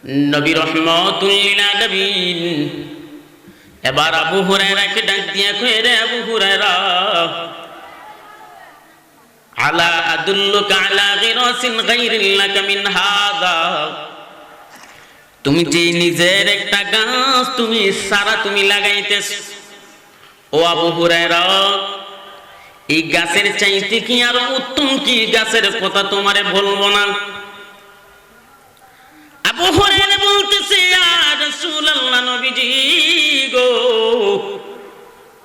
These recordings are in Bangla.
নবী রাহমাতুল লিল আলামিন এবার আবু হুরায়রাকে ডাক দিয়ে কয়, রে আবু হুরায়রা, আলা আদুল্লুকা আলা গিরাসিন গায়রিল্লাকা মিন হাদা, তুমি যে নিজের একটা গাছ তুমি লাগাইতেছ, ও আবু হুরায়রা, এই গাছের চাইতে কি আরো উত্তম কি গাছের কথা তোমারে বলবো না? আবু হুরায়রা বলতেছে, ইয়া রাসূলুল্লাহ, নবীজি গো,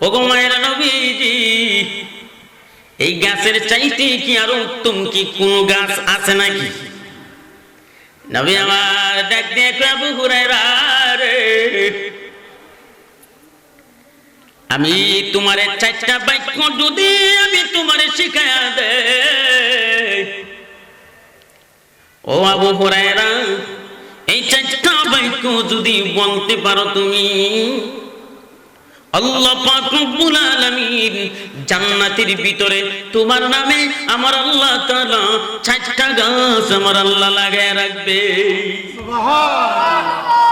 ওগো মায়ের নবীজি, এই গাছের চাইতে কি আরো উত্তম কি কোন গাছ আছে নাকি? নবী আমার ডাক দিয়ে কয়, আবু হুরায়রা রে, আমি তোমারে চারটা বাক্য যদি আমি তোমারে শিখায়া দেই, ও আবু হুরায়রা, এই চারটা বাক্য যদি বলতে পারো তুমি, আল্লাহ পাক রব্বুল আলামিন জান্নাতের ভিতরে তোমার নামে আমার আল্লাহ তাআলা চারটা গাছ আমার আল্লাহ লাগায় রাখবে। সুবহানাল্লাহ।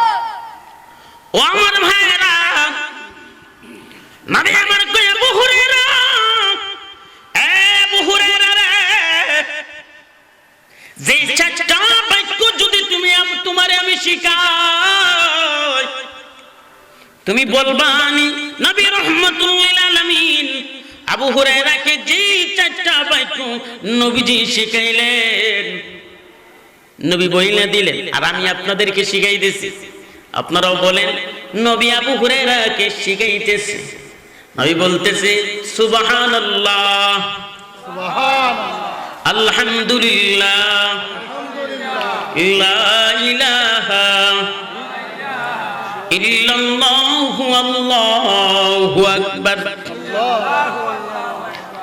ও আমার ভাইরা, নবী আমার কয়, আবু হুরায়রা, এ আবু হুরায়রা রে, যে চারটা বাক্য যদি তোমারে আমি শিখাই, তুমি বলবা নবী রাহমাতুল লিল আলামিন আবু হুরায়রাকে যে চারটা বাক্য নবীজি শিখাইলেন, নবী বইলা দিলেন, আর আমি আপনাদেরকে শিখাইতেছি, আপনারাও বলেন নবী আবু হুরায়রাকে শিখাইতেছে। নবী বলতেছে, সুবহানাল্লাহ, সুবহানাল্লাহ, আলহামদুলিল্লাহ, লা ইলাহা ইল্লাল্লাহু, আল্লাহু আকবার।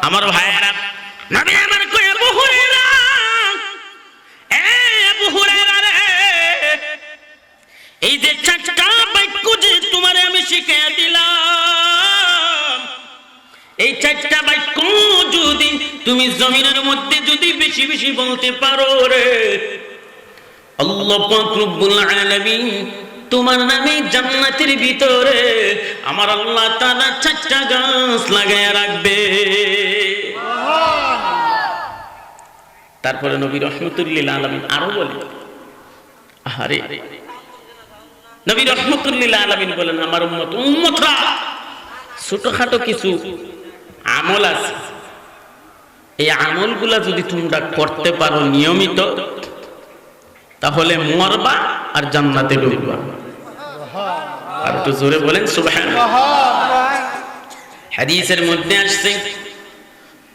আমার ভাইরা, নবী আমার কয়, আবু হুরায়রা, এ আবু হুরায়রা রে, এই যে চারটা বাক্য যে তোমারে আমি শিখিয়ে দিলাম, এই চারটা বাক্য যদি তুমি জমিনের মধ্যে যদি বেশি বেশি বলতে পারো রে, আল্লাহ পাক রব্বুল আলামিন তোমার নামে জান্নাতের ভিতরে আমার আল্লাহ তাআলা চারটা গাছ লাগায় রাখবে। তারপরে নবী রাহমাতুল লিল আলামিন আরো বলেন, আরে নবী রাহমাতুল লিল আলামিন বলেন, আমার উম্মতরা, ছোটখাটো কিছু আমল আছে, এই আমলগুলা যদি তোমরা করতে পারো নিয়মিত, তাহলে মরবা আর জান্নাতে ঢুকবা। আর একটু জোরে বলেন সুবহানাল্লাহ। হাদিসের মধ্যে আসছে,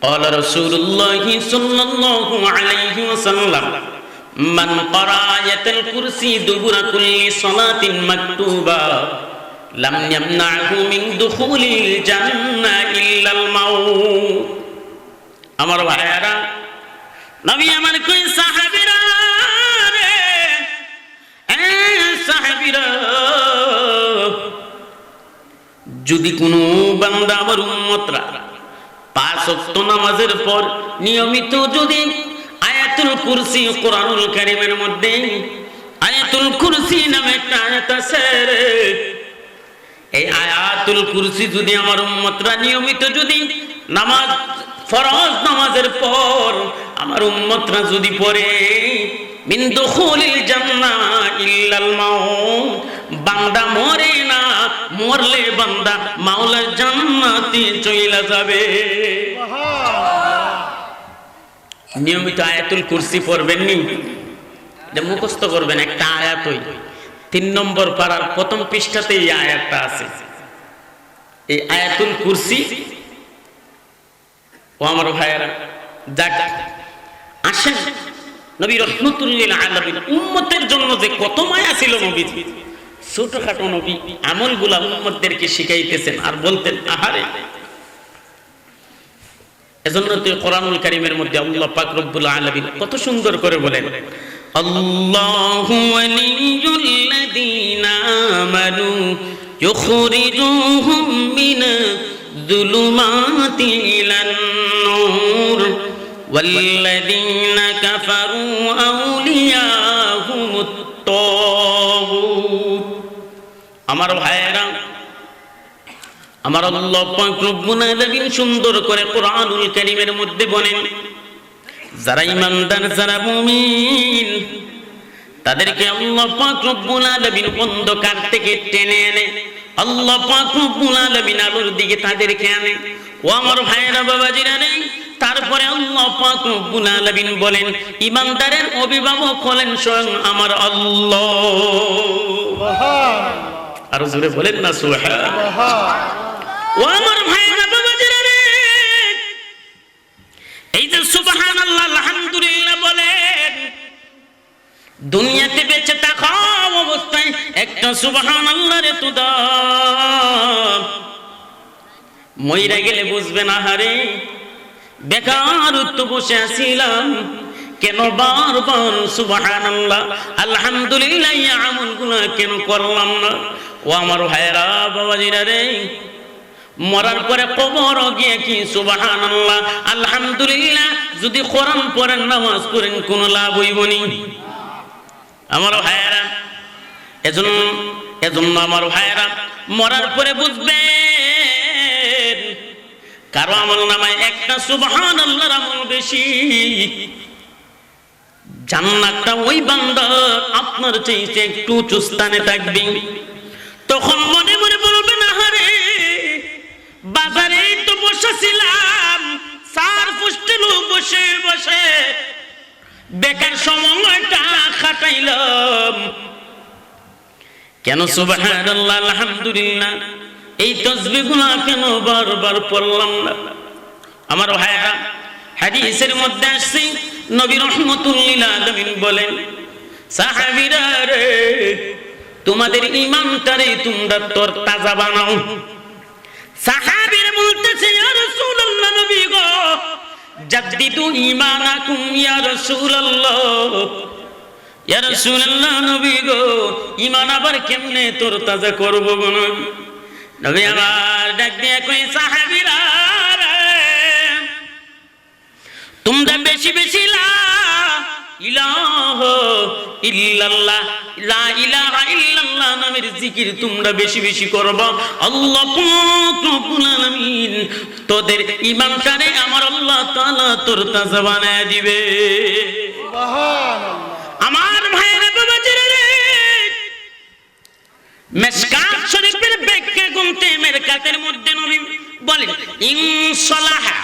قال رسول الله صلى الله عليه وسلم من قرأ آية الكرسي دبر كل صلاة مكتوبة لم يمنعه من دخول الجنة إلا الموت। আমার ভাইরা, নবী আমার কই, সাহাবীরা রে, সাহাবীরা, যদি কোনো বান্দা আমার উম্মতরা 5 ওয়াক্ত নামাজের পর নিয়মিত যদি আয়াতুল কুরসি, কোরআনুল কারীমের মধ্যে আয়াতুল কুরসি নামে একটা আয়াত আছে, এই আয়াতুল কুরসি যদি আমার উম্মতরা নিয়মিত যদি নামাজ, ফরজ নামাজের পর আমার উম্মতরা যদি পড়ে, মিন দুখুলিল জান্নাহ ইল্লাল মাউত, বান্দা মরে না, মরলে বান্দা মাওলার জান্নাতে চলে যাবে। নিয়মিত আয়াতুল কুরসি পড়বেন নি, এটা মুখস্থ করবেন, একটা আয়াতই 3 নম্বর পারার প্রথম পৃষ্ঠাতে এই আয়াতটা আছে। এই আয়াতুল কুরসি, ও আমার ভাইয়েরা, যাক আসেন, নবী রাহমাতুল লিল আলামিন উম্মতের জন্য যে কত মায়া ছিল নবী, ছোটখাটো নবী আমলগুলা উম্মতদেরকে শিখাইতেছেন আর বলতেন, আহারে। এজন্য তো কোরআনুল কারীমের মধ্যে আল্লাহ পাক রব্বুল আলামিন কত সুন্দর করে বলেন, আল্লাহু ওয়ালিয়ুল লাযীনা আমানু ইউখরিজুহুম মিনাজ যুলুমাতি ইলান নূর ওয়াল্লাযীনা কাফারু আউলিয়াহুমুত তাগুত। আমার ভাইয়েরা, আমার আল্লাহ পাক রব্বুল আলামিন সুন্দর করে কোরআনুল কারীমের মধ্যে বলেন, যারা ঈমানদার, যারা মুমিন, তাদেরকে আল্লাহ পাক রব্বুল আলামিন অন্ধকার থেকে টেনে এনে আল্লাহ পাক রব্বুল আলামিন আলোর দিকে তাদেরকে আনে। ও আমার ভাইয়েরা, বাবাজিরা রে, তারপরে আল্লাহ পাক রব্বুল আলামিন বলেন, ঈমানদারের অভিভাবক হলেন স্বয়ং আমার আল্লাহ। সুবহানাল্লাহ। আর জোরে বলেন না সুবহানাল্লাহ। ও আমার ভাইয়েরা, বাবাজিরা রে, এই যে সুবহানাল্লাহ, আলহামদুলিল্লাহ বলেন, দুনিয়াতে বেঁচে থাকা অবস্থায় একটা সুবহানাল্লাহ রে তো দাও, মইরা গেলে বুঝবে না হারে বেকার তো বসে আছিলাম, কেন বারবার সুবহানাল্লাহ আলহামদুলিল্লাহ এই আমলগুলো কেন করলাম না? ও আমার ভাইয়েরা, বাবাজিরা রে, মরার পরে কবর গিয়ে কি সুবহানাল্লাহ আলহামদুলিল্লাহ যদি কোরআন পড়েন, নামাজ পড়েন, কোনো লাভ হইব নি? আমার ভাইয়েরা, এজন্য আমার ভাইয়েরা, মরার পরে বুঝবেন কারো আমল নামায় একটা সুবহানাল্লাহর আমল বেশি, জান্নাতটা ওই বান্দা আপনার চাইতে একটু উঁচু স্থানে থাকবে। তখন মনে মনে বলবেন, আহারে বাজারে তো বসেছিলাম, সার ফুষ্টিলু বসে বসে বেকার সময়টা কাটাইলাম, কেন সুবহানাল্লাহ আলহামদুলিল্লাহ এই তাসবিহগুলো কেন বারবার পড়লাম না? আমার ভাইরা, হাদিসের মধ্যে আসছে, নবী রাহমাতুল লিল আলামিন বলেন, সাহাবীরা রে, তোমাদের ঈমানটারে তোমরা তরতাজা বানাও। সাহাবীরা বলতেছে, ইয়া রাসূলুল্লাহ, নবী গো, জাদ্দিদু ঈমানাকুম ইয়া রাসূলুল্লাহ, ইয়া রাসূলুল্লাহ, নবী গো, ঈমান আবার কেমনে তরতাজা করব গো নবী? নবী আমার ডাক দিয়ে কই, সাহাবীরা রে, তোমরা বেশি বেশি লা ইলাহা ইল্লাল্লাহ, লা ইলাহা ইল্লাল্লাহ নামের জিকির তোমরা বেশি বেশি করবা। আল্লাহ পাক রব্বুল আলামিন তোদের ঈমানটারে আমার আল্লাহ তাআলা তরতাজা বানায় দিবে। সুবহানাল্লাহ। আমার ভাইরা, বাবাজিরা রে, মিশকাত শরীফের ব্যাখ্যা গ্রন্থে মেরকাতের মধ্যে নবী বলেন, ইনসালাহা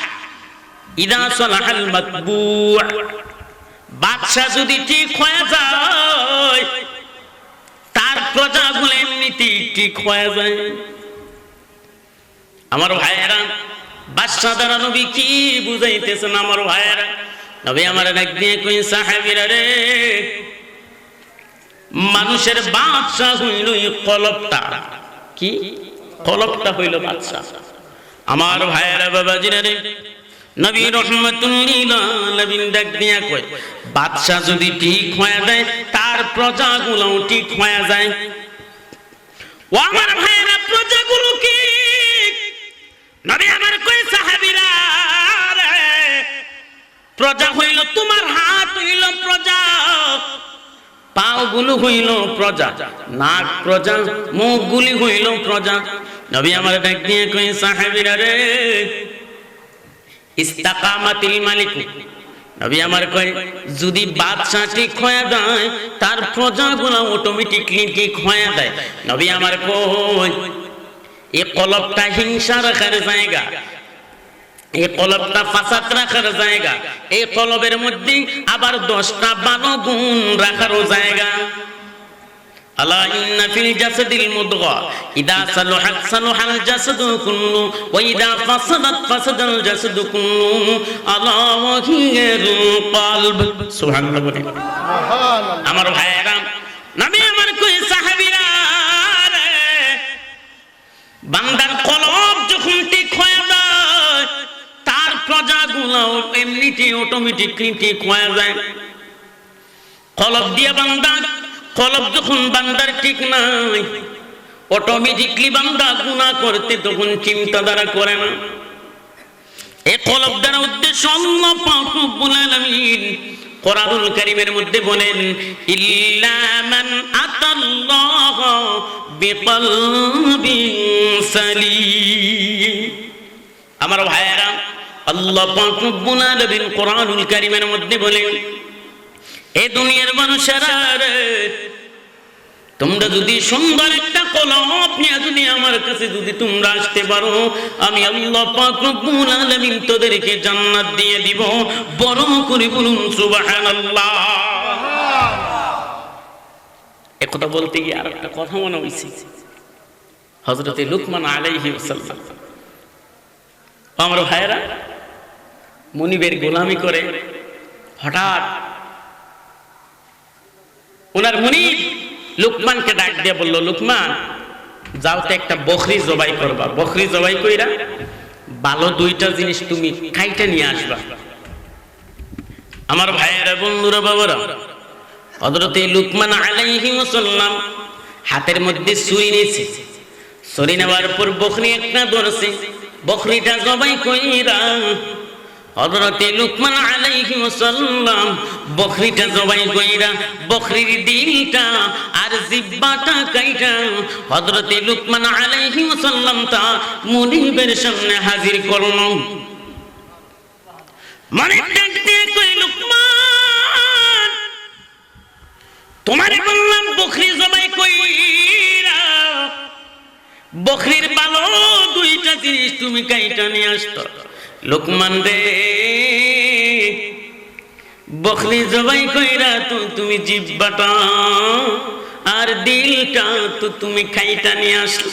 ইদা সালাহাল মাতবু', বাদশা যদি ঠিক হয়ে যায়, তার প্রজাগুলো এমনিতেই ঠিক হয়ে যায়। আমার ভাইয়েরা, বাদশা দ্বারা নবী কি বুঝাইতেছেন? আমার ভাইয়েরা, নবী আমার ডাক দিয়ে কই, সাহাবীরা রে, মানুষের বাদশা হইল এই কলবটা। কি কলবটা হইল বাদশা? আমার ভাইয়েরা, বাবাজিরা রে, নবী রাহমাতুল লিল আলামিন ডাক দিয়া কয়, বাদশা যদি ঠিক হয়ে যায়, তার প্রজাগুলোও ঠিক হয়ে যায়। ও আমার ভাইয়েরা, প্রজাগুলো কি? নবী আমার কয়, সাহাবীরা রে, প্রজা হইল তোমার হাত হইল প্রজা, পাগুলো হইল প্রজা, নাক প্রজা, মুখগুলি হইল প্রজা। নবী আমার ডাক দিয়ে কই, সাহাবীরা রে, ইস্তাকামাতিল মালিক, নবী আমার কয়, যদি বাদশা ঠিক হয়ে যায়, তার প্রজাগুলো অটোমেটিকলি ঠিক হয়ে যায়। নবী আমার কয়, এই কলবটা হিংসা রাখার জায়গা, এই কলবটা ফাসাদ রাখার জায়গা, এই কলবের মধ্যে আবার 10টা ভালো গুণ রাখারও জায়গা। আলা ইন্না ফিল জাসাদিল মুদগা ইদা সালাহাত সালাহাল জাসাদু কুল্লু ওয়া ইদা ফাসাদাত ফাসাদাল জাসাদু কুল্লু আলা ওয়াহিয়াল কলব। সুবহানাল্লাহ। সুবহানাল্লাহ। আমার ভাইরা, নবী আমার কই, সাহাবীরা রে, বান্দার কলব যখন ঠিক হয়ে যায়, তার প্রজাগুলো এমনিতেই অটোমেটিকলি ঠিক হয়ে যায়। কলব দিয়ে বান্দা, কলব যখন বান্দার ঠিক নাই, অটোমেটিকলি বান্দা গুনাহ করতে তখন চিন্তাধারা করে না। এই কলব দ্বারা উদ্দেশ্য আল্লাহ পাক রব্বুল আলামিন কোরআনুল কারীমের মধ্যে বলেন, ইল্লা মান আতাল্লাহ বিকলবিন সালিম। আমার ভাইয়েরা, আল্লাহ পাক রব্বুল আলামিন কোরআনুল কারীমের মধ্যে বলেন, এ দুনিয়ার মানুষেরা, তোমরা যদি সুন্দর একটা কলম নিয়ে যদি আমার কাছে যদি তোমরা আসতে পারো, আমি আল্লাহ পাক রব্বুল আলামিন তোদেরকে জান্নাত দিয়ে দিব। বড় করে বলুন সুবহানাল্লাহ। এই কথা বলতে গিয়ে আর একটা কথা মনে হইছে, হযরত লুকমান আলাইহিস সালাম আমার ভাইয়েরা মনিবের গোলামি করে হঠাৎ ওনার মনিব লুকমানকে ডাক দিয়ে বলল, লুকমান যাও তো একটা বকরি জবাই করবা, বকরি জবাই কইরা ভালো দুইটা জিনিস তুমি খাইতে নিয়ে আসবা। আমার ভাইয়েরা, বন্ধুরা, বাবারা, হযরত লুকমান আলাইহিস সালাম হাতের মধ্যে ছুরি নিয়েছে। ছুরি নেওয়ার পর বকরি একটা ধরছে, বকরিটা জবাই কইরা হযরত লুকমান আলাইহিস সালাম বকরিটা জবাই কইরা বকরির দিলটা আর জিহ্বাটা কাইটা হযরত লুকমান আলাইহিস সালাম তা মুনিবের সামনে হাজির করলো। মানে দেখতে কই, লুকমান তোমারে বললাম বকরি জবাই কইরা বকরির ভালো দুইটা জিনিস তুমি কাইটা নিয়ে আসতো। লুকমান রে, বকরি জবাই কইরা তো তুমি জিহ্বাটা আর দিলটা তো তুমি খাইটা নিয়ে আসলে।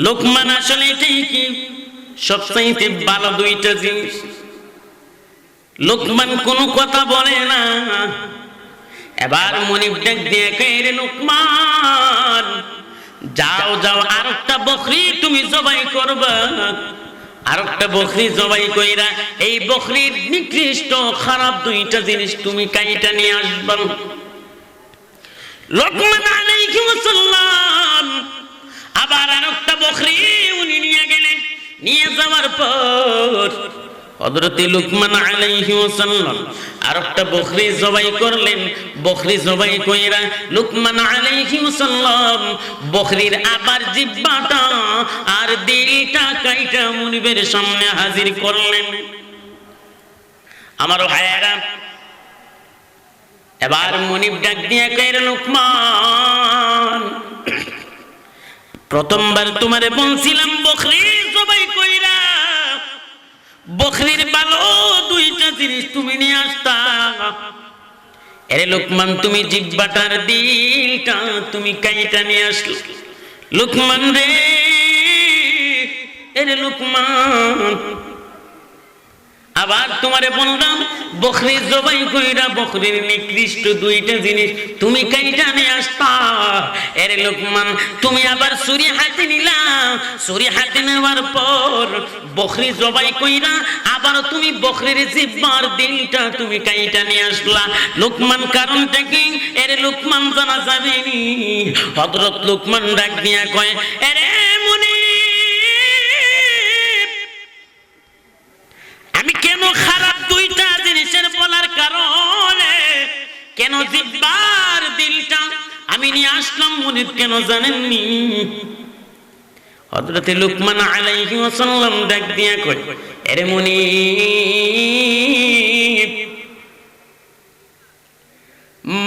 লুকমান আসলে এটাই কি সবচাইতে ভালো দুইটা জিনিস। লুকমান কোনো কথা বলে না। এবার মনিব ডাক দিয়ে কয়, রে লুকমান, যাও যাও আর একটা বকরি তুমি জবাই করবা। আর একটা বকরি জবাই কইরা এই বকরির নিকৃষ্ট খারাপ দুইটা জিনিস তুমি কাইটা নিয়ে আসবা। লুকমান আলাইহিস সালাম আবার আর একটা বকরি উনি নিয়ে গেলেন। নিয়ে যাওয়ার পর হযরত লুকমান আলাইহিস সালাম আর একটা বকরি জবাই করলেন। বকরি জবাই কইরা লুকমান আলাইহিস সালাম বকরির আবার জিহ্বাটা আর দিলটা কাইটা মুনিবের সামনে হাজির করলেন। আমার ভাইয়েরা, এবার মুনিব ডাক দিয়ে কইরা, লুকমান, প্রথমবার তোমারে বলছিলাম বকরি জবাই কইরা বকরির ভালো দুইটা জিনিস তুমি নিয়ে আসতা। এরে লুকমান, তুমি জিহ্বাটার দিলটা তুমি কাইটা নিয়ে আসলে। লুকমান রে, এরে লুকমান, আবার তোমারে বললাম বকরি জবাই কইরা বকরির নিকৃষ্ট দুইটা জিনিস তুমি কাইটা নিয়ে আসতা। এরে লুকমান, তুমি আবার ছুরি হাতে নিলা। ছুরি হাতে নেওয়ার পর বকরি জবাই কইরা আবার তুমি বকরির জিহ্বার দিলটা তুমি কাইটা নিয়ে আসলা। লুকমান, কারণটা কি? এরে লুকমান, জানা যাবেনি। হযরত লুকমান ডাক দিয়া কয়, এরে মুনিব, আমি কেন খারাপ দুইটা জিনিসের বলার কারণে কেন জিহ্বার দিলটা আমি নিয়ে আসলাম মুনিব কেন জানেননি? হযরত লুকমান আলাইহিস সালাম ডাক দিয়া কয়, আরে মুনিব,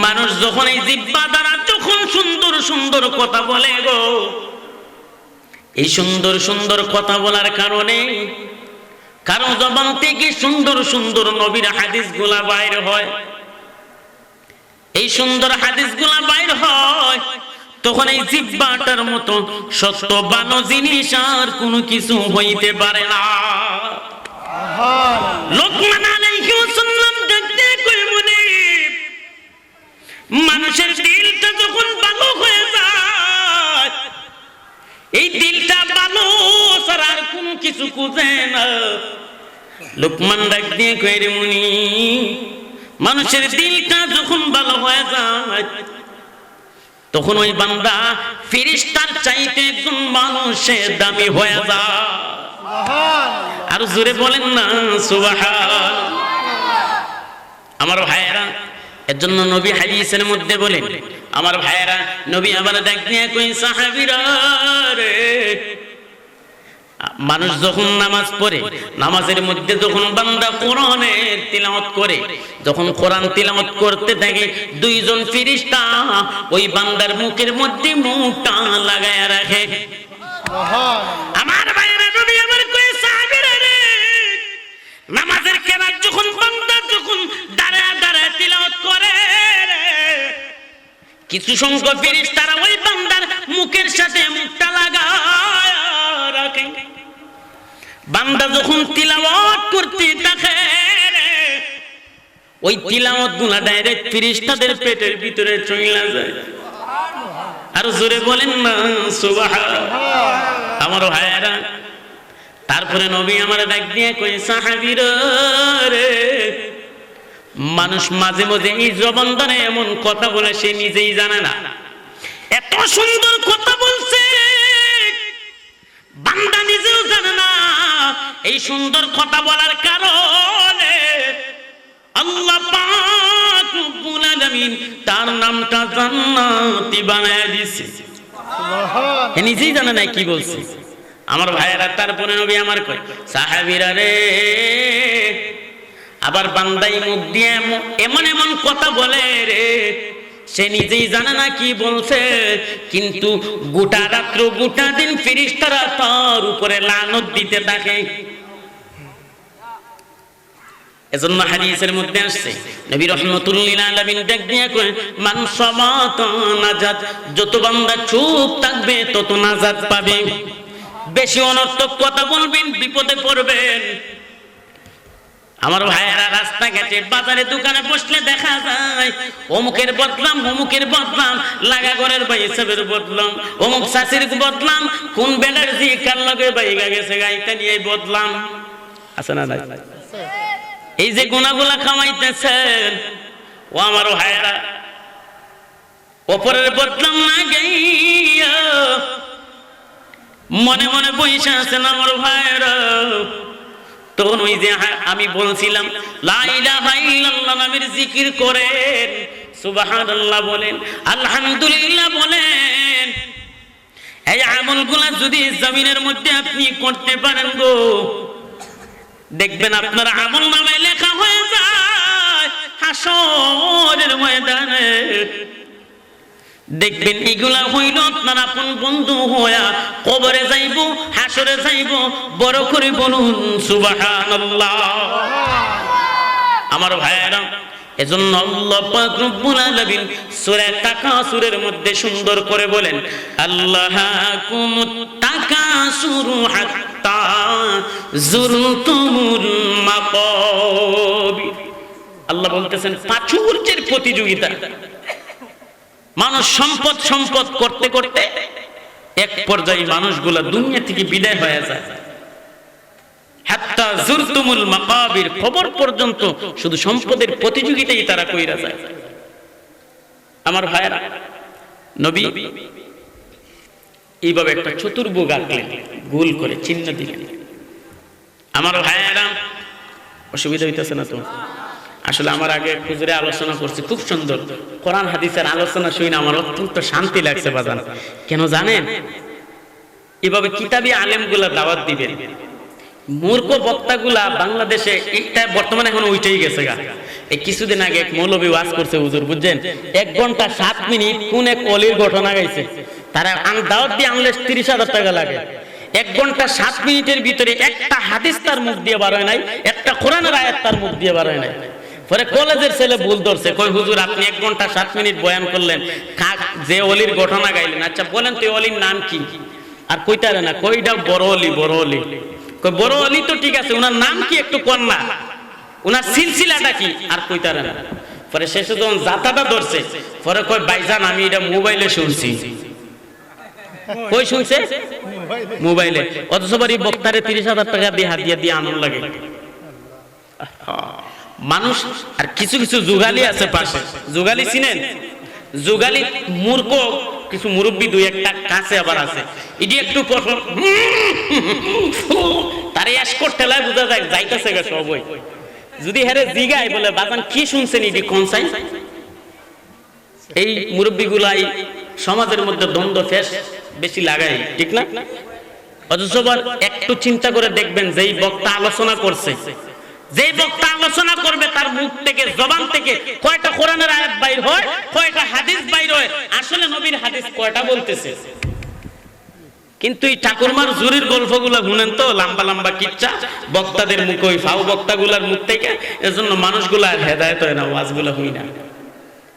মানুষ যখন এই জিহ্বা দ্বারা যখন সুন্দর সুন্দর কথা বলে গো, এই সুন্দর সুন্দর কথা বলার কারণে কারো জবান থেকে সুন্দর সুন্দর নবীর হাদিসগুলা বাইর হয়। এই সুন্দর হাদিসগুলা বাইর হয় তখন এই জিহ্বাটার মতো সত্য ভালো জিনিস আর কোনো কিছু হইতে পারে না। লুকমান আলাইহিস সালাম দেখতে কই, মুনিব, মানুষের দিলটা যখন ভালো হয়ে যায়, এই দিলটা ভালো ছাড়া আর কোনো কিছু খুঁজে না। লুকমান ডাক দিয়ে কই, রে মুনিব, মানুষের দিলটা যখন ভালো হয়ে যায় তখন ওই বান্দা ফেরেশতার চাইতে একজন মানুষের দামি হয়ে যায়। আর জোরে বলেন না সুবহানাল্লাহ। আমার ভাইয়েরা, এর জন্য নবী হাদিসের মধ্যে বলেন, আমার ভাইয়েরা, নবী আবার ডাক দিয়ে কই, সাহাবীরা রে, মানুষ যখন নামাজ পড়ে, নামাজের মধ্যে যখন বান্দা কোরআনের তিলাওয়াত করে, যখন কোরআন তিলাওয়াত করতে থাকে, দুইজন ফেরেশতা ওই বান্দার মুখের মধ্যে মুখটা লাগায়া রাখে। আমার ভাইয়েরা, নবী আমার কই, সাহাবীরা রে, নামাজের কেরাত যখন বান্দা যখন দাঁড়ায় দাঁড়ায় তিলাওয়াত করে, কিছু সংখ্যক ফেরেশতারা ওই বান্দার মুখের সাথে মুখটা লাগায় রাখে। বান্দা যখন তিলাওয়াত করতে থাকে, ওই তিলাওয়াত গুলা ডাইরেক্ট ফেরেশতাদের পেটের ভিতরে চলে যায়। আর জোরে বলেন না সুবহানাল্লাহ। আমার ভাইয়েরা, তারপরে নবী আমার ডাক দিয়ে কই, সাহাবীরা রে, মানুষ মাঝে মাঝে এই জবান দ্বারা এমন কথা বলে সে নিজেই জানে না। এত সুন্দর কথা বলছে, বান্দা নিজেও জানে না। এই সুন্দর কথা বলার কারণে আল্লাহ পাক রব্বুল আলামিন তার নামটা জান্নাতি বানায় দিয়েছে। সুবহানাল্লাহ। নিজেই জানে না কি বলছে। আমার ভাইয়েরা, তারপরে নবী আমার কয়, সাহাবীরা রে, আবার বান্দাই মুখ দিয়ে এমন এমন কথা বলে রে, সে নিজেই জানে না কি বলছে, কিন্তু গোটা রাত্র গোটা দিন ফেরেশতারা তার উপরে লানত দিতে থাকে। এজন্য হাদিসের মধ্যে আসছে, নবী রাহমাতুল লিল আলামিন ডাক দিয়ে কয়, মান সামাতা নাজাত, যত বান্দা চুপ থাকবে তত নাজাত পাবে। বেশি অনর্থক কথা বলবেন, বিপদে পড়বেন। আমার ভাইয়েরা, রাস্তাঘাটে বাজারে দোকানে বসলে দেখা যায় অমুকের বদলাম, অমুকের বদলাম, লাগা ঘরের ভাই হিসাবের বদলাম, অমুক শাশির বদলাম, কোন বেলার জি কার লগে বাইগা গেছে গাইতে নিয়ে বদলাম। আছে না নাই? এই যে গুনাহগুলা কামাইতেছেন, ও আমার ভাইয়েরা, অপরের বদলাম না গাইয়া মনে মনে বইসা আছেন আমার ভাইয়েরা। তখন ওই যে আমি বলছিলাম, লা ইলাহা ইল্লাল্লাহ নামের জিকির করেন, সুবহানাল্লাহ বলেন, আলহামদুলিল্লাহ বলেন। এই আমলগুলা যদি জমিনের মধ্যে আপনি করতে পারেন গো, দেখবেন আপনার আমল নামায় লেখা হয়ে যায় হাসরের ময়দানে। দেখবেন এগুলা হইল আপনার আপন বন্ধু হইয়া কবরে যাইব, হাসরে যাইব। বড় করে বলুন সুবহানাল্লাহ। আমার ভাইয়েরা, এজন্য আল্লাহ পাক রব্বুল আলামিন সূরা তাকাসুরের মধ্যে সুন্দর করে বলেন, আল্লাহাকুমুত তাকাসুরু হাত্তা যুরতুমুল মাকাবির। আল্লাহ বলতেছেন, প্রাচুর্যের প্রতিযোগিতা। মানুষ সম্পদ সম্পদ করতে করতে এক পর্যায়ে মানুষগুলা দুনিয়া থেকে বিদায় হয়ে যায়। হাত্তা যুরতুমুল মাকাবির, কবর পর্যন্ত শুধু সম্পদের প্রতিযোগিতাই তারা কইরা যায়। আমার ভাইয়েরা, নবী এইভাবে একটা চতুর্ভুজ আঁকলেন, গোল করে চিহ্ন দিলেন। আমার ভাইয়েরা, অসুবিধা হইতেছে না তো? আসলে আমার আগে হুজুরে আলোচনা করছি, খুব সুন্দর কোরআন হাদিসের আলোচনা শুনে আমার অত্যন্ত শান্তি লাগছে বাজান। কেন জানেন? এভাবে কিতাবী আলেমগুলা দাওয়াত দিবেন। মূর্খ বক্তাগুলা বাংলাদেশে একটা বর্তমানে এখন উঠেই গেছে গা। এই কিছুদিন আগে এক মৌলবী ওয়াজ করছে হুজুর, বুঝছেন, 1 ঘন্টা 7 মিনিট কোন এক অলির ঘটনা গাইছে। তারা দাওয়াত দিয়ে আনলে 30,000 টাকা লাগে। 1 ঘন্টা 7 মিনিটের ভিতরে একটা হাদিস তার মুখ দিয়ে বার হয় নাই, একটা কোরআনের আয়াত তার মুখ দিয়ে বার হয় নাই। পরে কলেজের ছেলে ভুল ধরছে, কই হুজুর আপনি 1 ঘন্টা 7 মিনিট বয়ান করলেন, যে অলির ঘটনা গাইলেন, আচ্ছা বলেন তো অলির নাম কি? আর কইতারে না, কইটা বড় অলি, বড় অলি। কই বড় অলি তো ঠিক আছে, ওনার নাম কি একটু কোন না, ওনার সিলসিলাটা কি? আর কইতারে না। পরে শেষে যখন জাতাটা ধরছে, পরে কই ভাইজান আমি এটা মোবাইলে শুনছি। কই শুনছে? মোবাইলে। অথচ বাড়ি বক্তারে 30,000 টাকা দিয়ে হাদিয়া দিয়ে আনন্দ লাগে মানুষ। আর কিছু কিছু যুগালি আছে পাশে, যুগালি চিনেন? যুগালি মূর্খ কিছু মুরব্বী দুই একটা কাছে আবার আছে, এটি একটু তারে এসকোর ঠেলায় বোঝা যায় যাইতেছে গা সবই। যদি হেরে জিগায় বলে বাজান কি শুনছেন, এটি কোন সাইন, এই মুরব্বীগুলাই সমাজের মধ্যে দ্বন্দ্ব ফেস বেশি লাগায়, ঠিক না? অথচ একটু চিন্তা করে দেখবেন, যেই বক্তা আলোচনা করছে, যেই বক্তা আলোচনা করবে তার মুখ থেকে, জবান থেকে কয়টা কোরআনের আয়াত বাইর হয়, কয়টা হাদিস বাইর হয়, আসলে নবীর হাদিস কয়টা বলতেছে। কিন্তু এই ঠাকুরমার জুরির গল্পগুলো শুনেন তো, লম্বা লম্বা কিচ্ছা বক্তাদের মুখে, ওই ফাউ বক্তাগুলার মুখ থেকে, এজন্য মানুষগুলা হেদায়েত হয় না, ওয়াজগুলো হই না।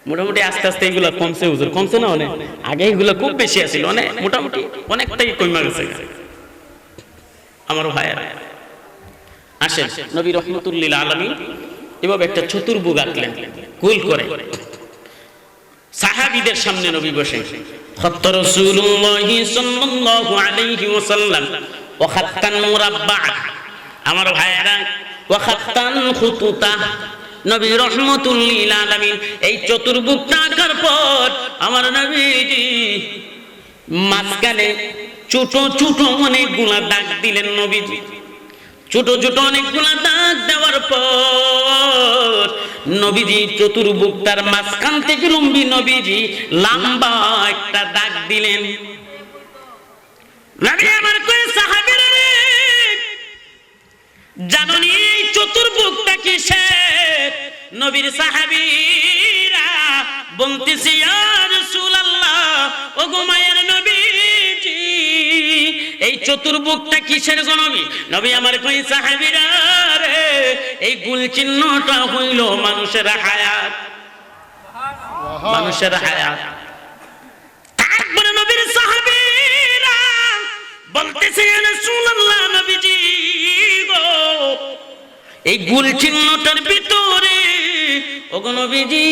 মোটামুটি আস্তে আস্তে এগুলো কমছে, হুজুর কমছে না অনেক, আগে এগুলো খুব বেশি আছিল, অনেক মোটামুটি অনেকটাই কমে গেছে। আমার ভাইয়েরা আসেন, নবী রহমতুল লিল আলামিন এভাবে একটা চতুর্ভুজ আঁকলেন গোল করে, সাহাবীদের সামনে নবী বসে, খত্ত রাসূলুল্লাহ সাল্লাল্লাহু আলাইহি ওয়াসাল্লাম ওয়া খাত্তান মুরাব্বা, আমার ভাইয়েরা ওয়া খাত্তান খুতুতা, নবী রহমতুল লিল আলামিন এই চতুর্ভুজটা আঁকার পর আমার নবীজি মাঝখানে ছোট ছোট অনেকগুলা দাগ দিলেন। নবীজি ছোট ছোট অনেকগুলা দাগ দেওয়ার পর নবীজি চতুর্ভুজটার মাঝখান থেকে নবীজি লম্বা একটা দাগ দিলেন। নবী আমার কই সাহাবীরা রে, জানেন এই চতুর্ভুজটা কিসের? নবীর সাহাবীরা বলতেছে, ইয়া রাসূলুল্লাহ, ওগো মায়ের নবীজি, এই চতুর্ভুজটা কিসের গো নবী? নবী আমার কই সাহাবীরা রে, এই গোল চিহ্নটা হইল মানুষের হায়াত, মানুষের হায়াত। তারপরে নবীর সাহাবীরা বলতেছে, ইয়া রাসূলুল্লাহ, নবীজি গো, এই গোল চিহ্নটার ভিতরে ওগো নবীজি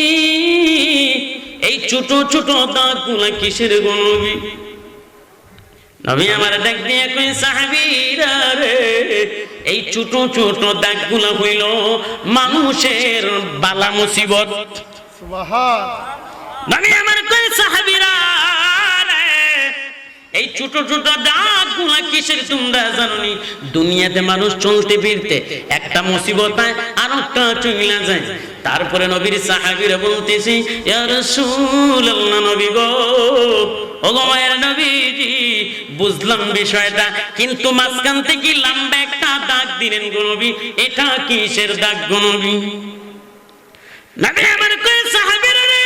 এই ছোট ছোট দাগগুলা কিসের গো নবী? নবী আমার ডাক দিয়ে কই সাহাবীরা রে, এই ছোট ছোট দাগগুলা হইল মানুষের বালা মুসিবত। সুবহান। নবী আমার কই সাহাবীরা রে, এই ছোট ছোট দাগগুলা কিসের তোমরা জানোনি? দুনিয়াতে মানুষ চলতে ফিরতে একটা মুসিবত হয় আর একটা চলে যায়। তারপরে নবীর সাহাবীরা বলতেছে, ইয়া রাসূলুল্লাহ, নবী গো, ওগো মায়ের নবীজি, বুঝলাম বিষয়টা, কিন্তু মাঝখান থেকে লম্বা একটা দাগ দিলেন গো নবী, এটা কিসের দাগ গো নবী? নবী আমার কই সাহাবীরা রে,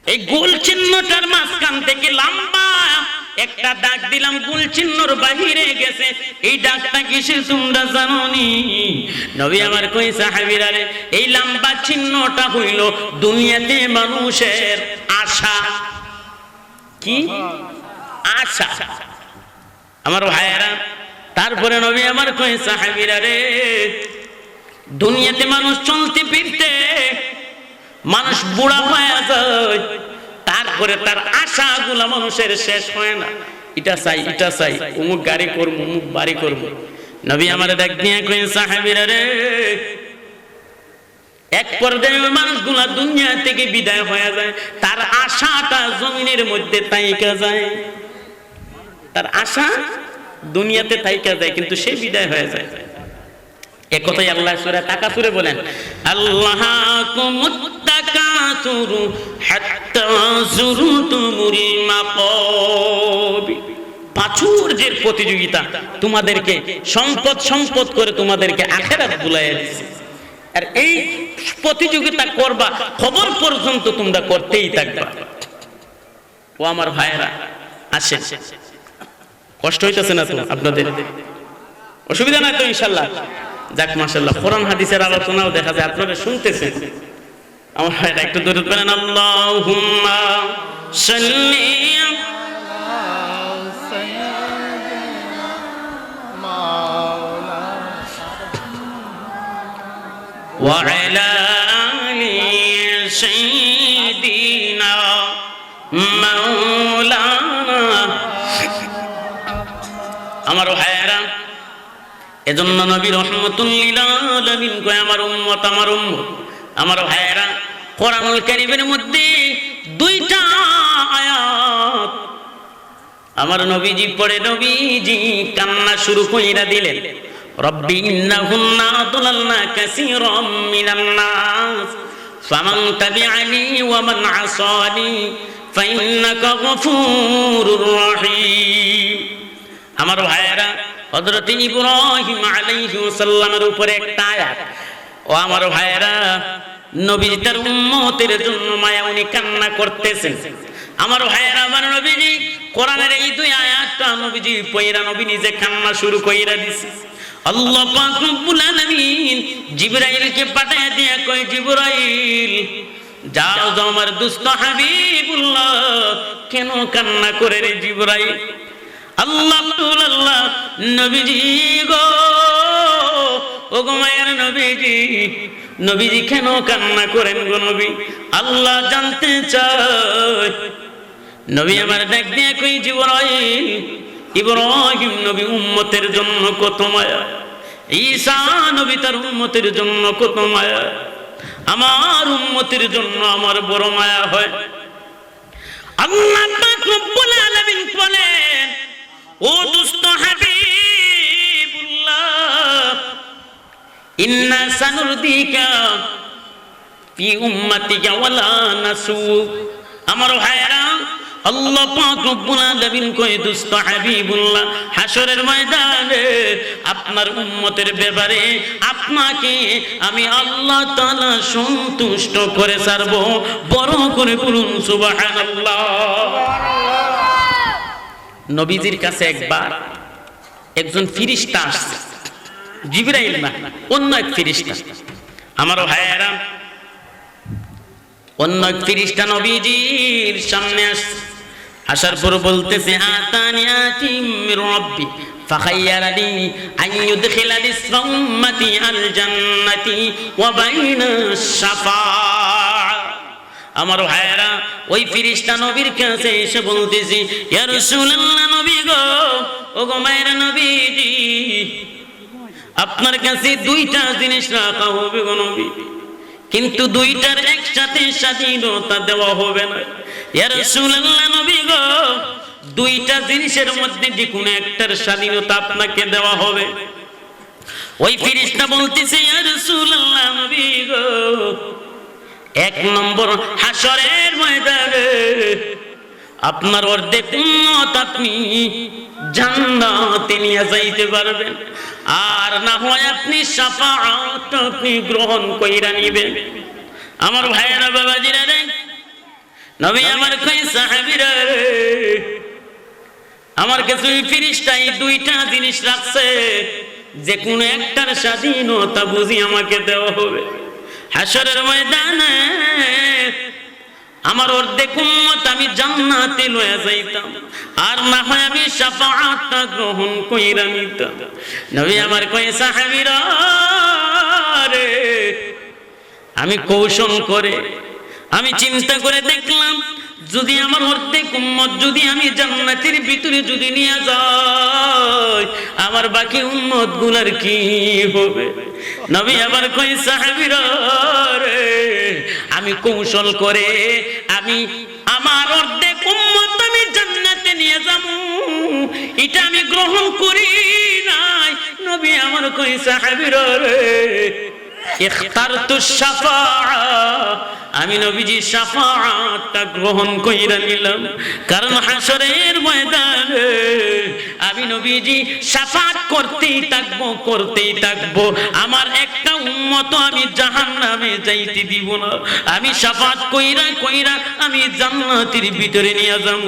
এই গোল চিহ্নটার মাঝখান থেকে লম্বা একটা দাগ দিলাম, গোল চিহ্নর বাহিরে গেছে, এই দাগটা কিসের তোমরা জানোনি? নবী আমার কই সাহাবীরা রে, এই লম্বা চিহ্নটা হইল দুনিয়াতে মানুষের আশা। কি আশা? আমার ভাইয়েরা, তারপরে নবী আমার কই সাহাবীরা রে, দুনিয়াতে মানুষ চলতে ফিরতে মানুষ বুড়া হয়ে যায়, তারপরে তার আশাগুলা মানুষের শেষ হয় না, এটা চাই, এটা চাই, অমুক গাড়ি করবো, অমুক বাড়ি করবো। নবী আমার ডাক দিয়ে কই সাহাবীরা রে, এক পর্যায়ে মানুষগুলা দুনিয়া থেকে বিদায় হয়ে যায়, তার আশাটা জমিনের মধ্যে থাইকা যায়, তার আশা দুনিয়াতে থাইকা যায়, কিন্তু সে বিদায় হয়ে যায়। এক কথাই আল্লাহ সূরা তাকাসুরে বলেন, আল্লাহাকুমুত তাকাসুরু হাত্তা যুরতুমুল মাকাবির, প্রাচুর্যের প্রতিযোগিতা তোমাদেরকে সম্পদ সম্পদ করে তোমাদেরকে আখিরাত ভুলাইয়া দিয়েছে। আর এই প্রতিযোগিতা করবা খবর পর্যন্ত তোমরা করতেই থাকবা। ও আমার ভাইয়েরা, আসেন, কষ্ট হইতেছে না তো আপনাদের? অসুবিধা নাই তো ইনশাআল্লাহ? যাক মাশাআল্লাহ, কোরআন হাদিসের আলোচনাও দেখা যায় আপনারা শুনতেছেন। আমার ভাইরা একটু দরুদ পড়েন, আল্লাহুম্মা সাল্লি ওয়া আলা আলি সাইয়্যিদিনা মাওলানা। আমার ভাইরা, এজন্য নবী রহমাতুল লিল আলামিন কয়, আমার উম্মত, আমার উম্মত। আমার ভাইরা, কোরআনুল কারীমের মধ্যে দুইটা আয়াত আমার নবীজি পড়ে নবীজি কান্না শুরু কইরা দিলেন, রব্বি ইন্নাহুন্না আদলালনা কাসীরাম মিনান নাস ফামান তাবিআনি ওয়া মান আসানি ফাইন্নাকা গফুরুর রহিম। আমার ভাইয়েরা, হযরত ইব্রাহিম আলাইহিস সালামের উপরে একটা আয়াত। ও আমার ভাইয়েরা, নবী তার উম্মতের জন্য মায়া, উনি কান্না করতেছেন। আমার ভাইয়েরা, আমার নবীজি কোরআনের এই দুই আয়াতটা নবীজি পয়রা নবী নিজে কান্না শুরু কইরা দিছে। আল্লাহ পাক রব্বুল আলামিন জিবরাইলকে পাঠায় দিয়া কয়, জিবরাইল যাও যাও আমার দুস্থ হাবিবুল্লাহ কেন কান্না করে রে জিবরাইল। আল্লাহ আল্লাহ নবীজি গো, ও গো মায়ের নবীজি, নবীজি কেন কান্না করেন গো নবী? আল্লাহ জানতে চায়। নবী আমার ডাক দিয়ে কই, জিবরাইল, ইব্রাহিম নবী উম্মতের জন্য কত মায়া, ঈসা নবী তার উম্মতের জন্য কত মায়া, আমার উম্মতের জন্য আমার বড় মায়া হয়। আল্লাহ পাক রব্বুল আলামিন বলেন, ও দুস্থ হাবিবুল্লাহ, ইন্না সানুরদিকা ফি উম্মাতিকা ওয়ালা নাসু। আমার ভাইরা, আল্লাহ পাক রব্বুল আলামিন কয়, দুস্থ হাবিবুল্লাহ, হাসরের ময়দানে আপনার উম্মতের ব্যাপারে আপনাকে আমি আল্লাহ তাআলা সন্তুষ্ট করে ছাড়ব। বড় করে বলুন সুবহানাল্লাহ। নবীজির কাছে একবার একজন ফেরেশতা আসছে, জিবরাইল না, অন্য এক ফেরেশতা। আমার ভাইয়েরা, অন্য এক ফেরেশতা নবীজির সামনে আসছে। আসার পর বলতেছে, আতানি আতিম মির রাব্বি ফাখায়্যারানি আন ইউদখিলা নিসফা উম্মতি আল জান্নাতি ওয়া বাইনা শাফাআ। আমার ভাইয়েরা, ওই ফেরেশতা নবীর কাছে এসে বলতেছি, ইয়া রাসূলুল্লাহ, নবী গো, ও গো মায়ের নবীজি, আপনার কাছে দুইটা জিনিস রাখা হবে গো নবী, কিন্তু দুইটার একসাথে স্বাধীনতা দেওয়া হবে না। ইয়া রাসূলুল্লাহ, নবী গো, দুইটা জিনিসের মধ্যে যে কোনো একটার স্বাধীনতা আপনাকে দেওয়া হবে। ওই ফেরেশতা বলতেছে, ইয়া রাসূলুল্লাহ, নবী গো, এক নম্বর হাসরের ময়দানে আপনার অর্ধেক উম্মত আপনি জান্নাতে নিয়ে যাইতে পারবেন, আর না হয় আপনি শাফাআত আপনি গ্রহণ কইরা নিবেন। আমার ভাইয়েরা, বাবাজিরা রে, নবী আমার কই, সাহাবীরা রে, আমার কাছে ওই ফেরেশতাই দুইটা জিনিস রাখছে, যে কোনো একটার স্বাধীনতা বুঝি আমাকে দেওয়া হবে। হাসরের ময়দানে আমার অর্ধেক উম্মত আমি জান্নাতে লয়ে যাইতাম, আর না হয় আমি শাফাআতটা গ্রহণ কইরা নিতাম। নবী আমার কয়, সাহাবীরা রে, আমি কৌশল করে আমি চিন্তা করে দেখলাম, যদি আমার অর্ধেক উম্মত যদি আমি জান্নাতের ভিতরে যদি নিয়ে যাই, আমার বাকি উম্মত গুলার কি হবে? নবী আবার কই, সাহাবীরা রে, আমি কৌশল করে আমি আমার অর্ধেক উম্মত আমি জান্নাতে নিয়ে যাব, এটা আমি গ্রহণ করি নাই। নবী আমার কই, সাহাবীরা রে, ইখতারতু শাফাআ, আমি নবীজি শাফাআতটা গ্রহণ কইরা নিলাম, কারণ হাসরের ময়দানে আমি নবীজি শাফাআত করতেই থাকবো। আমার একটা উম্মত আমি জাহান্নামে যাইতে দিব না, আমি শাফাআত কইরা কইরা আমি জান্নাতের ভিতরে নিয়ে যাব।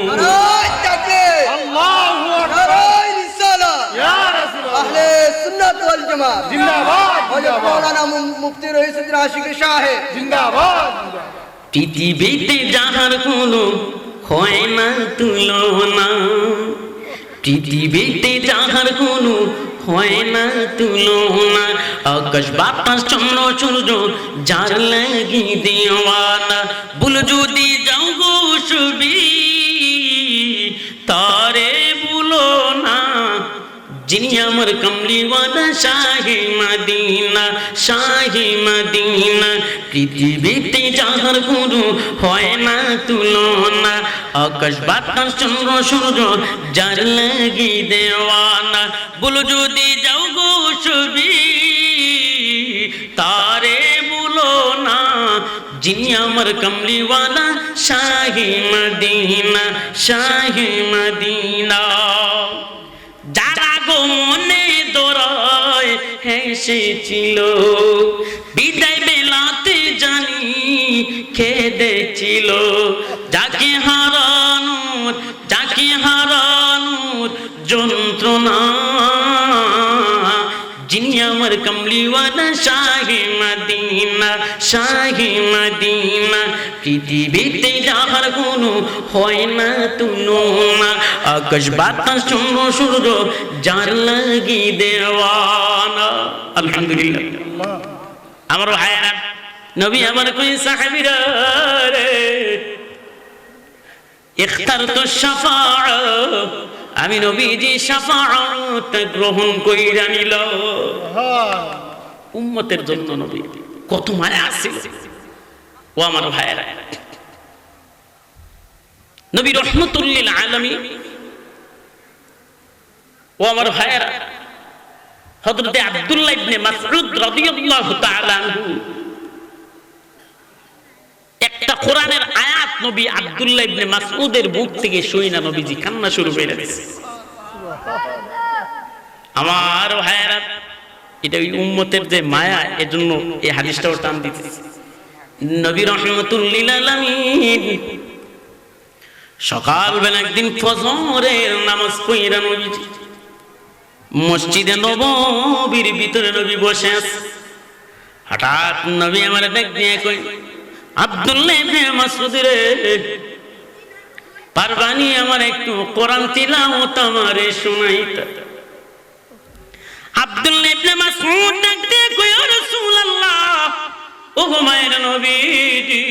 নারায়ে তাকবীর, আল্লাহু আকবার, নারায়ে রিসালাত, ইয়া রাসূলুল্লাহ, আহলে সুন্নাত ওয়াল জামাত জিন্দাবাদ, হযরত মাওলানা মুফতি রহিসউদ্দিন আশিকি সাহেব জিন্দাবাদ। পৃথিবীতে যাহার কোনো হয় না তুলনা, পৃথিবীতে যাহার কোনো হয় না তুলনা, আকাশ বাতাস চন্দ্র সূর্য যার লাগি দেওয়ানা, ভুল যদি যাও গো ছবি তারে ভুলো না, যিনি আমার কমলিওয়ালা শাহে মদিনা, পৃথিবীতে যাহার কোনো হয় না তুলনা, আকাশ বাতাস চন্দ্র সূর্য যার লাগি দেওয়ানা, বলো যদি যাও গো ছবি তারে বলো না, যিনি আমার কামলিওয়ালা শাহি মদিনা, শাহি মদিনা। যারা গো মনে দরায় হেসেছিল, বিদায় বেলাতে জানি খেদেছিল, যাকে হারানোর যন্ত্রণা, যিনি আমার কামলিওয়ালা শাহি মদিনা, শাহি মদিনা। পৃথিবীতে যাহার কোনো হয় না তুলনা, আকাশ বাতাস চন্দ্র সূর্য যার লাগি দেওয়ানা। আলহামদুলিল্লাহ। আমার ভাইরা, নবী আমার কই সাহাবীরা রে, ইখতারতু শাফাআত, আমি নবীজি শাফাআত গ্রহণ কইরা নিল। উম্মতের জন্য নবী কত মায়া আছিল। ও আমার ভাইরা, নবী রহমাতুল লিল আলামিন। ও আমার ভাইরা, হযরত আব্দুল্লাহ ইবনে মাসউদ রাদিয়াল্লাহু তাআলা আনহু একটা কোরআনের আয়াত নবী আব্দুল্লাহ ইবনে মাসউদের মুখ থেকে শুইনা নবীজি কান্না শুরু করে দিয়েছে। আমার ভাইরা, এটা ওই উম্মতের যে মায়া, এজন্য এই হাদিসটাও টান দিতেছে। নবী রহমাতুল লিল আলামিন সকালবেলা একদিন ফজরের নামাজ পড়া নবীজি মসজিদে নববীর ভিতরে নবী বসে আছে। হঠাৎ নবী আমার ডাক দিয়ে কই, আব্দুল্লাহ ইবনে মাসউদ রে, পারবানি আমার একটু কোরআন তিলাওয়াত আমারে শোনাইতা। আব্দুল্লাহ ইবনে মাসউদ ডাক দিয়ে কই, ও রাসূলুল্লাহ, ও গো মায়ের নবীজি,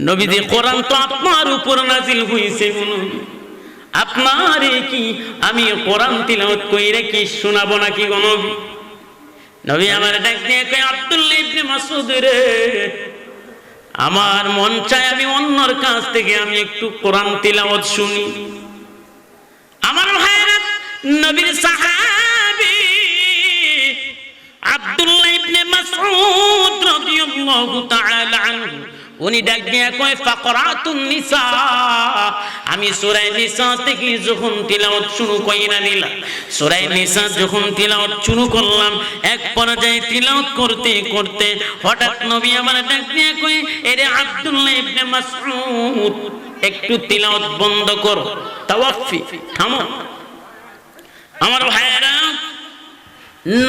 নবীজি কোরআন তো আপনার উপর নাজিল হইছে, আপনারে কি আমি কোরআন তিলাওয়াত কইরা কি শোনাবো নাকি গো নবী? নবী আমার ডাক দিয়ে কই, আব্দুল্লাহ ইবনে মাসউদ রে, আমার মন চায় আমি অন্যর কাছ থেকে আমি একটু কোরআন তিলাওয়াত শুনি। আমার ভাইরা, নবীর সাহাবী আব্দুল্লাহ ইবনে মাসউদ রাদিয়াল্লাহু তাআলা আনহু উনি ডাক দিয়ে কয়, ফাকরাতুন নিসা, আমি সূরা নিসা থেকে যখন তিলাওয়াত শুরু কইরা নিলাম, সূরা নিসা যখন তিলাওয়াত শুরু করলাম, এক পর্যায়ে তিলাওয়াত করতে করতে হঠাৎ নবী আমার ডাক দিয়ে কয়, এরে আব্দুল্লাহ ইবনে মাসউদ, একটু তিলাওয়াত বন্ধ করো, তাওয়াক্ফি, থামো। আমার ভাইরা,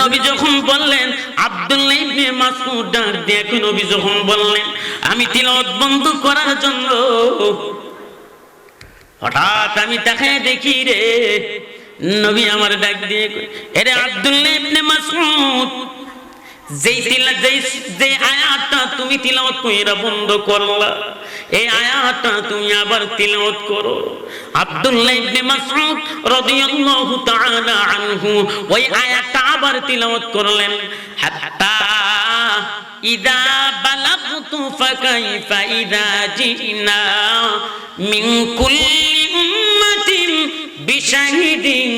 নবী যখন বললেন, আব্দুল্লাহ ইবনে মাসউদ ডাক দিয়ে নবী যখন বললেন আমি তিলাওয়াত বন্ধ করার জন্য, হঠাৎ আমি তাকায় দেখি রে, নবী আমার ডাক দিয়ে এরে আব্দুল্লাহ ইবনে মাসউদ, যে আয়াতটা তুমি তিলাওয়াত কইরা বন্ধ করলা, এই আয়াতটা তুমি আবার তিলাওয়াত করো। আব্দুল্লাহ ইবনে মাসউদ রাদিয়াল্লাহু তাআলা আনহু ওই আয়াতটা আবার তিলাওয়াত করলেন, হাত্তা ইযা বালাগতু ফাকাইফা ইযা জিনা মিন কুল্লি উম্মাতিন বিশাহিদিন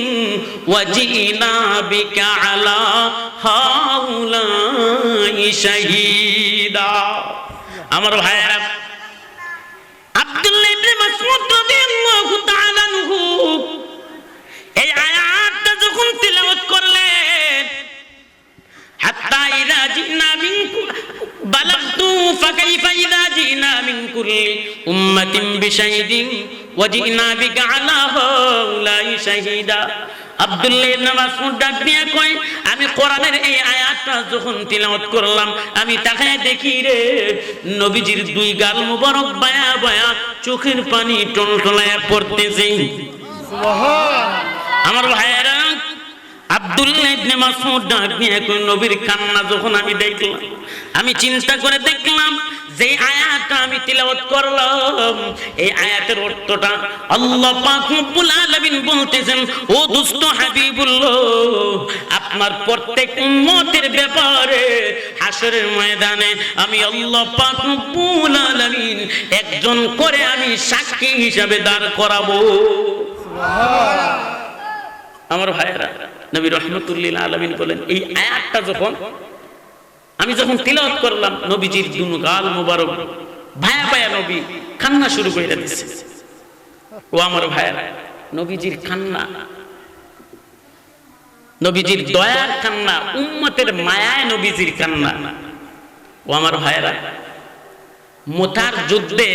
ওয়া জিনা বিকা আলা হাউলাই শাহীদা। আমার ভাইরা, আব্দুল্লাহ ইবনে মাসউদ রাদিয়াল্লাহু তাআলা আনহু এই আয়াতটা যখন তিলাওয়াত করলেন, হাত্তা ইযা জিনা মিন বালাগতু ফাকাইফা ইযা জিনা মিন কুল্লি উম্মাতিন বিশাহিদিন ওয়া জিনা বিকা আলা হাউলাই শাহীদা। আব্দুল্লাহ ইবনে মাসউদ ডাক দিয়ে কয়, আমি কোরআনের এই আয়াতটা যখন তিলাওয়াত করলাম, আমি তাকায় দেখি রে, নবীজির দুই গাল মুবারক বায়া বায়া চোখের পানি টলটলায়া পড়তেছে। সুবহানাল্লাহ। আমার ভাইয়েরা, আব্দুল্লাহ ইবনে মাসউদ ডাক দিয়ে কয়, নবীর কান্না যখন আমি দেখলাম, আমি চিন্তা করে দেখলাম যে আয়াতটা আমি তিলাওয়াত করলাম, এই আয়াতের অর্থটা আল্লাহ পাক রব্বুল আলামিন বলতেছেন, ও দুষ্ট হাবিবুল্লাহ, আপনার প্রত্যেক উম্মতের ব্যাপারে হাশরের ময়দানে আমি আল্লাহ পাক রব্বুল আলামিন একজন করে আমি সাক্ষী হিসাবে দাঁড় করাবো। সুবহানাল্লাহ। আমার ভাইয়েরা, নবী রহমাতুল লিল আলামিন বলেন, এই আয়াতটা যখন আমি যখন তিলাওয়াত করলাম নবীজির দুনো গাল মোবারক ভায়া ভায়া নবী কান্না শুরু করে দিচ্ছে। ও আমার ভাইয়েরা, নবীজির কান্না, নবীজির দয়ার কান্না, উম্মতের মায়ায় নবীজির কান্না। ও আমার ভাইয়েরা, মুতার যুদ্ধে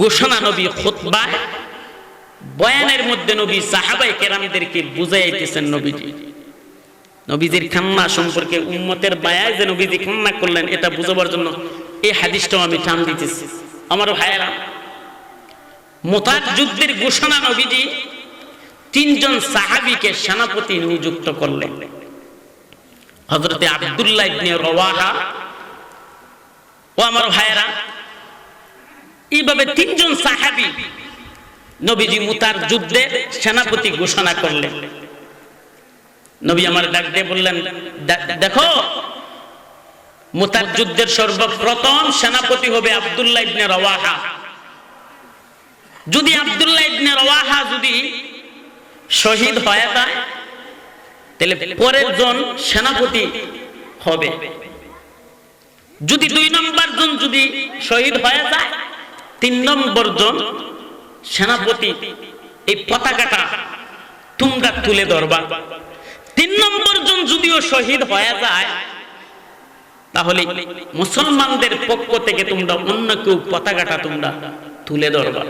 ঘোষণা নবী খুতবায় বয়ানের মধ্যে নবী সাহাবায়ে কেরামদেরকে বুঝাইতেছেন নবীজি। নবীজির কান্না সম্পর্কে উম্মতের মায়ায় যে নবীজি কান্না করলেন এটা বুঝাবার জন্য এই হাদিসটাও আমি টান দিতেছি। আমার ভাইয়েরা, মুতার যুদ্ধের ঘোষণা নবীজি তিনজন সাহাবীকে সেনাপতি নিযুক্ত করলেন। হযরত আব্দুল্লাহ ইবনে রওয়াহা, ও আমার ভাইয়েরা, এইভাবে তিনজন সাহাবী নবীজি মুতার যুদ্ধের সেনাপতি ঘোষণা করলেন। নবী আমার ডাক দিয়ে বললেন, দেখো মুতার যুদ্ধের সর্বপ্রথম সেনাপতি হবে আব্দুল্লাহ ইবনে রওয়াহা। যদি আব্দুল্লাহ ইবনে রওয়াহা যদি শহীদ হয়ে যায় তাহলে পরের জন সেনাপতি হবে। যদি 2 নম্বর জন যদি শহীদ হয়ে যায় 3 নম্বর জন সেনাপতি এই পতাকাটা তোমরা তুলে ধরবা। 3 নম্বর জন যদিও শহীদ হয়ে যায় তাহলে মুসলমানদের পক্ষ থেকে তোমরা অন্য কেউ পতাকাটা তোমরা তুলে ধরবা।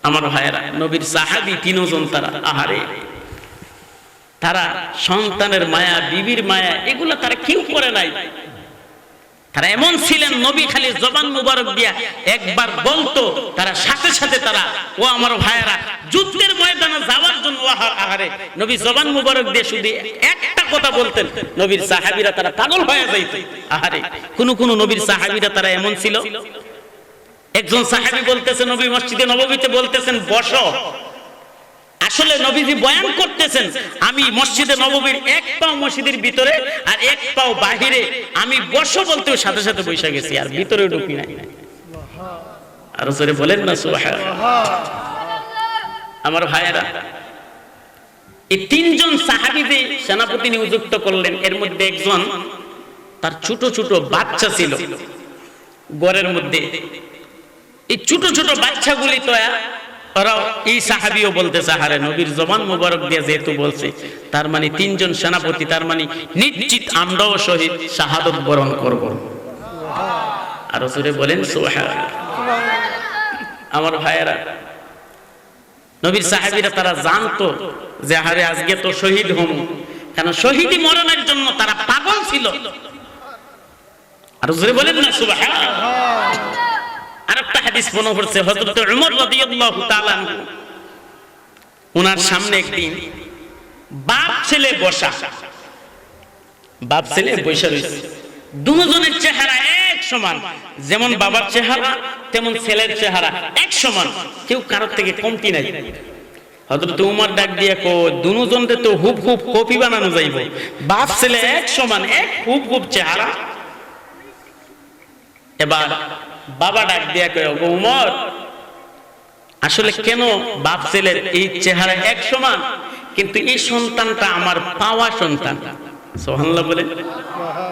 আমার ভাইয়েরা, নবীর সাহাবী 3 জন, তারা আহারে, তারা সন্তানের মায়া, বিবির মায়া, এগুলো তারা কেউ করে নাই। তারা এমন ছিলেন, নবী খালি জবান মুবারক দিয়া একবার বলতো, তারা সাথে সাথে তারা, ও আমার ভাইয়েরা, যুদ্ধের ময়দানে যাওয়ার জন্য আহারে নবী জবান মুবারক দিয়ে শুধু একটা কথা বলতেন, নবীর সাহাবীরা তারা পাগল হয়ে যাইত। আহারে, কোন নবীর সাহাবীরা তারা এমন ছিল। একজন সাহাবী বলতেছে, নবী মসজিদে নববীতে বলতেছেন বসো। আসলে নবীজি বয়ান করতেছেন, আমি মসজিদে নববীর এক পাও মসজিদের ভিতরে আর এক পাও বাহিরে, আমি বসো বলতে সাথে সাথে বসে গেছি, আর ভিতরে ঢুকি নাই। আর জোরে বলেন না সুবহানাল্লাহ। আমার ভাইয়েরা, এই 3 জন সাহাবীকে সেনাপতি নিযুক্ত করলেন। এর মধ্যে একজন, তার ছোট ছোট বাচ্চা ছিল ঘরের মধ্যে। এই ছোট ছোট বাচ্চাগুলি তো ওরাও এই সাহাবীও বলতেছে, আহারে নবীর জবান মুবারক দিয়ে যেহেতু বলছে, তার মানে 3 জন সেনাপতি, তার মানে নিশ্চিত আমরাও শহীদ শাহাদত বরণ করব। আর জোরে বলেন সুবহানাল্লাহ। আমার ভাইয়েরা, নবীর সাহাবীরা তারা জানতো যে আহারে আজকে তো শহীদ হব, কারণ শহীদি মরণের জন্য তারা পাগল ছিল। আর জোরে বলেন না সুবহানাল্লাহ। আরেকটা হাদিস মনে পড়ছে, হযরত ওমর রাদিয়াল্লাহু তাআলা আনহু, ওনার সামনে একদিন বাপ ছেলে বসা, বাপ ছেলে বসে রয়েছে। দুজনের চেহারা এক সমান, যেমন বাবার চেহারা তেমন ছেলের চেহারা এক সমান, কেউ কারোর থেকে কমতি নাই। হযরত ওমর ডাক দিয়ে কো, দুজনকে তো হুবহুব কপি বানানো যাইব, বাপ ছেলে এক সমান, এক হুবহুব চেহারা। এবার বাবা ডাক দিয়া কয়, ওগো ওমর, আসলে কেন বাপ ছেলের এই চেহারা এক সমান, কিন্তু এই সন্তানটা আমার পাওয়া সন্তান। সুবহানাল্লাহ বলে,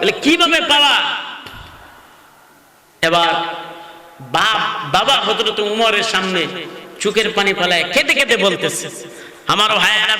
বলে কিভাবে পাওয়া? এবার বাবা হযরত ওমরের সামনে চোখের পানি ফেলায় কেঁদে কেঁদে বলতেছে, আমার ভাইয়েরা,